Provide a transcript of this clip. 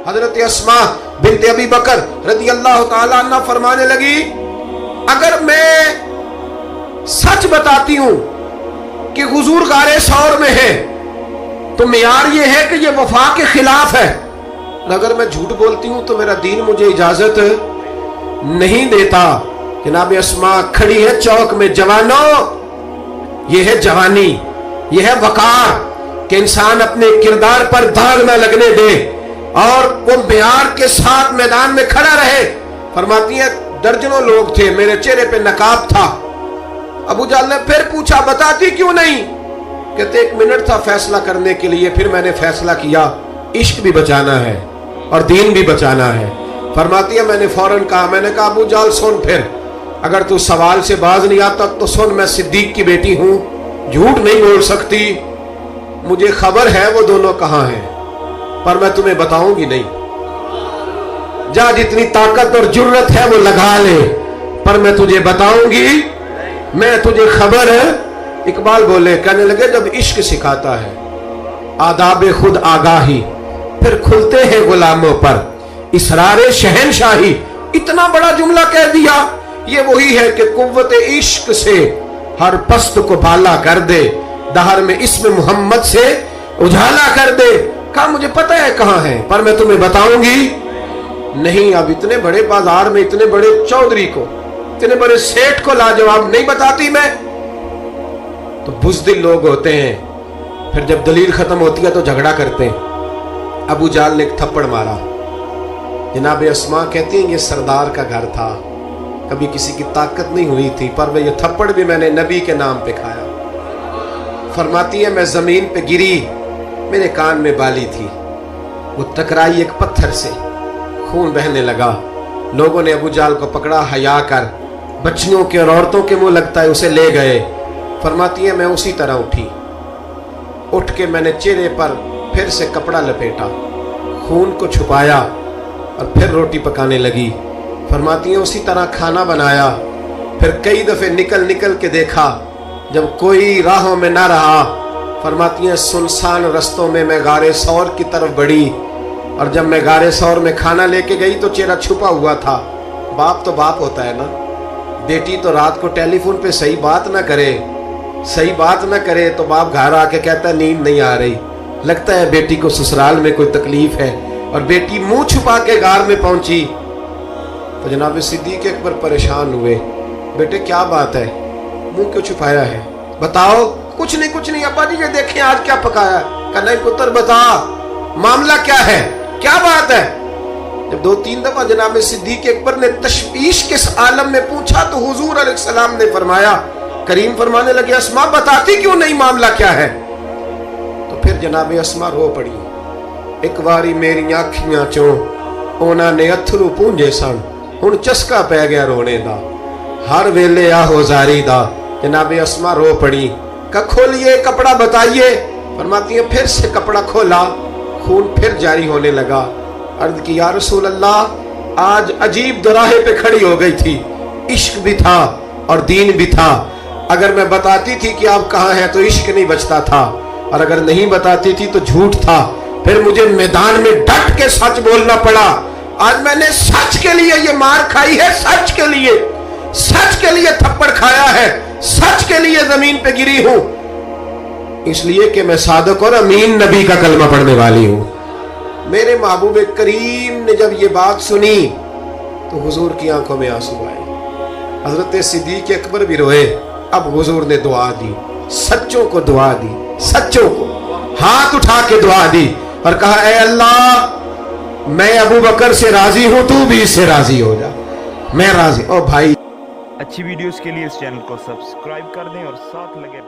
حضرت اسما بنت ابی بکر رضی اللہ تعالیٰ عنہ فرمانے لگی اگر میں سچ بتاتی ہوں کہ حضور غار ثور میں ہے تو معیار یہ ہے کہ یہ وفا کے خلاف ہے، اگر میں جھوٹ بولتی ہوں تو میرا دین مجھے اجازت نہیں دیتا۔ جناب اسما کھڑی ہے چوک میں، جوانوں یہ ہے جوانی، یہ ہے وقار کہ انسان اپنے کردار پر داغ نہ لگنے دے اور وہ معیار کے ساتھ میدان میں کھڑا رہے۔ فرماتی ہیں درجنوں لوگ تھے، میرے چہرے پہ نقاب تھا۔ ابو جہل نے پھر پوچھا بتاتی کیوں نہیں؟ کہتے 1 منٹ تھا فیصلہ کرنے کے لیے، پھر میں نے فیصلہ کیا عشق بھی بچانا ہے اور دین بھی بچانا ہے۔ فرماتی ہے میں نے فوراً کہا، میں نے کہا ابو جہل سن، پھر اگر تو سوال سے باز نہیں آتا تو سن، میں صدیق کی بیٹی ہوں، جھوٹ نہیں بول سکتی، مجھے خبر ہے وہ دونوں کہاں ہیں، پر میں تمہیں بتاؤں گی نہیں۔ جا جتنی طاقت اور جرت ہے وہ لگا لے، پر میں تجھے بتاؤں گی، میں تجھے خبر ہے۔ اقبال بولے، کہنے لگے جب عشق سکھاتا ہے آداب خود آگاہی، پھر کھلتے ہیں غلاموں پر اسرار شہنشاہی۔ اتنا بڑا جملہ کہہ دیا، یہ وہی ہے کہ قوت عشق سے ہر پست کو بالا کر دے، دہر میں اسم محمد سے اجالا کر دے۔ کہا مجھے پتہ ہے کہاں ہے، پر میں تمہیں بتاؤں گی نہیں۔ اب اتنے بڑے بازار میں اتنے بڑے چودھری کو، اتنے بڑے سیٹ کو لاجواب نہیں بتاتی میں؟ تو بزدل لوگ ہوتے ہیں، پھر جب دلیل ختم ہوتی ہے تو جھگڑا کرتے ہیں۔ ابو جہل نے ایک تھپڑ مارا۔ جناب اسما کہتی ہیں یہ سردار کا گھر تھا، کبھی کسی کی طاقت نہیں ہوئی تھی، پر یہ تھپڑ بھی میں نے نبی کے نام پہ کھایا۔ فرماتی ہے میں زمین پہ گری، میرے کان میں بالی تھی، وہ ٹکرائی ایک پتھر سے، خون بہنے لگا۔ لوگوں نے ابو جہل کو پکڑا، حیا کر، بچیوں کے اور عورتوں کے منہ لگتا ہے اسے لے گئے۔ فرماتی ہے میں اسی طرح اٹھی، اٹھ کے میں نے چہرے پر پھر سے کپڑا لپیٹا، خون کو چھپایا اور پھر روٹی پکانے لگی۔ فرماتی ہیں اسی طرح کھانا بنایا، پھر کئی دفعے نکل نکل کے دیکھا، جب کوئی راہوں میں نہ رہا، فرماتی ہیں سنسان رستوں میں میں غار ثور کی طرف بڑھی، اور جب میں غار ثور میں کھانا لے کے گئی تو چہرہ چھپا ہوا تھا۔ باپ تو باپ ہوتا ہے نا، بیٹی تو رات کو ٹیلی فون پہ صحیح بات نہ کرے تو باپ گھر آ کے کہتا ہے نیند نہیں آ رہی، لگتا ہے بیٹی کو سسرال میں کوئی تکلیف ہے، اور بیٹی منہ چھپا کے غار میں پہنچی تو جناب صدیق اکبر پریشان ہوئے، بیٹے کیا بات ہے، منہ کیوں چھپایا ہے، بتاؤ۔ کچھ نہیں ابا جی یہ دیکھیں آج کیا پکایا ہے۔ کہا نہیں پتر بتا معاملہ کیا ہے، کیا بات ہے۔ جب 2-3 دفعہ جناب صدیق اکبر نے تشویش کے عالم میں پوچھا تو حضور علیہ السلام نے فرمایا، کریم فرمانے لگے اسما بتاتی کیوں نہیں معاملہ کیا ہے؟ تو پھر جناب اسما رو پڑی، ایک واری میری آنکھیاں چوں اونا نے اتھرو پونجے سن، ہن چسکا پہ گیا رونے دا، ہر ویلے آہو زاری دا۔ جناب اسما رو پڑی، کہ کھولیے کپڑا بتائیے۔ فرماتی ہیں پھر سے کپڑا کھولا، خون پھر جاری ہونے لگا۔ عرض کی یا رسول اللہ آج عجیب دراہے پہ کھڑی ہو گئی تھی، عشق بھی تھا اور دین بھی تھا، اگر میں بتاتی تھی کہ آپ کہاں ہیں تو عشق نہیں بچتا تھا، اور اگر نہیں بتاتی تھی تو جھوٹ تھا، پھر مجھے میدان میں ڈٹ کے سچ بولنا پڑا۔ آج میں نے سچ کے لیے یہ مار کھائی ہے، سچ کے لیے تھپڑ کھایا ہے، سچ کے لیے زمین پہ گری ہوں، اس لیے کہ میں صادق اور امین نبی کا کلمہ پڑھنے والی ہوں۔ میرے محبوب کریم نے جب یہ بات سنی تو حضور کی آنکھوں میں آنسو آئے، حضرت صدیق اکبر بھی روئے۔ اب حضور نے دعا دی، سچوں کو دعا دی، سچوں کو ہاتھ اٹھا کے دعا دی اور کہا اے اللہ میں ابو بکر سے راضی ہوں، تو بھی اس سے راضی ہو جا، میں راضی۔ او بھائی اچھی ویڈیوز کے لیے اس چینل کو سبسکرائب کر دیں اور ساتھ لگے